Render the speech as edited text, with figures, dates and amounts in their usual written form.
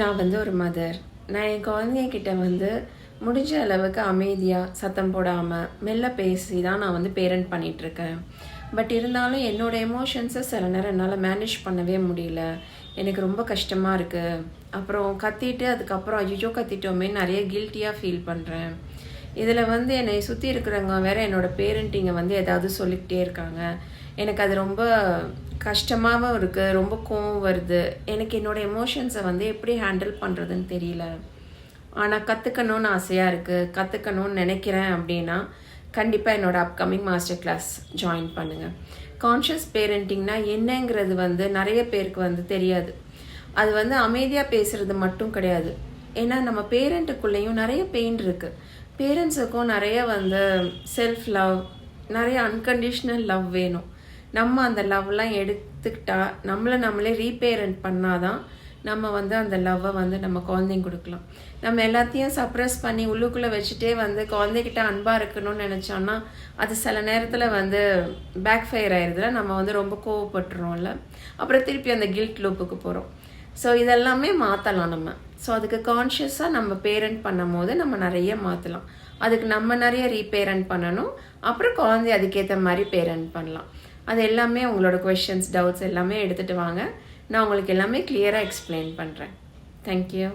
நான் வந்து ஒரு மதர். நான் என் குழந்தைங்கிட்ட வந்து முடிஞ்ச அளவுக்கு அமைதியாக சத்தம் போடாமல் மெல்ல பேசி தான் நான் வந்து பேரண்ட் பண்ணிகிட்ருக்கேன். பட் இருந்தாலும் என்னோடய எமோஷன்ஸை சில நேரம் என்னால் மேனேஜ் பண்ணவே முடியல. எனக்கு ரொம்ப கஷ்டமாக இருக்குது. அப்புறம் கத்திட்டு அதுக்கப்புறம் ஐயோ கத்திட்டோமே நிறைய கில்ட்டியாக ஃபீல் பண்ணுறேன். இதில் வந்து என்னை சுற்றி இருக்கிறவங்க வேறு என்னோடய பேரண்டிங்கை வந்து ஏதாவது சொல்லிக்கிட்டே இருக்காங்க. எனக்கு அது ரொம்ப கஷ்டமாகவும் இருக்குது, ரொம்ப கோவம் வருது. எனக்கு என்னோடய எமோஷன்ஸை வந்து எப்படி ஹேண்டில் பண்ணுறதுன்னு தெரியல. ஆனால் கற்றுக்கணுன்னு ஆசையாக இருக்குது, கற்றுக்கணுன்னு நினைக்கிறேன். அப்படின்னா கண்டிப்பாக என்னோடய அப்கமிங் மாஸ்டர் கிளாஸ் ஜாயின் பண்ணுங்கள். கான்ஷியஸ் பேரண்டிங்னா என்னங்கிறது வந்து நிறைய பேருக்கு வந்து தெரியாது. அது வந்து அமைதியாக பேசுகிறது மட்டும் கிடையாது. ஏன்னா நம்ம பேரண்ட்டுக்குள்ளேயும் நிறைய பெயின் இருக்குது. பேரண்ட்ஸுக்கும் நிறைய வந்து செல்ஃப் லவ், நிறைய அன்கண்டிஷ்னல் லவ் வேணும். நம்ம அந்த லவ்லாம் எடுத்துக்கிட்டா நம்மளே ரீபேரண்ட் பண்ணாதான் நம்ம வந்து அந்த லவ்வை வந்து நம்ம குழந்தைங்க கொடுக்கலாம். நம்ம எல்லாத்தையும் சப்ரஸ் பண்ணி உள்ளுக்குள்ளே வச்சுட்டே வந்து குழந்தைகிட்ட அன்பாக இருக்கணும்னு நினச்சோன்னா அது சில நேரத்தில் வந்து பேக் ஃபயர் ஆயிடுதுல. நம்ம வந்து ரொம்ப கோவப்பட்டுறோம்ல, அப்புறம் திருப்பி அந்த கில்ட் லூப்புக்கு போகிறோம். ஸோ இதெல்லாமே மாற்றலாம் நம்ம. ஸோ அதுக்கு கான்ஷியஸாக நம்ம பேரண்ட் பண்ணும் போது நம்ம நிறைய மாற்றலாம். அதுக்கு நம்ம நிறைய ரீபேரண்ட் பண்ணணும். அப்புறம் குழந்தை அதுக்கேற்ற மாதிரி பேரண்ட் பண்ணலாம். அது எல்லாமே உங்களோட கொஷின்ஸ், டவுட்ஸ் எல்லாமே எடுத்துகிட்டு வாங்க. நான் உங்களுக்கு எல்லாமே கிளியராக எக்ஸ்பிளைன் பண்ணுறேன். தேங்க்யூ.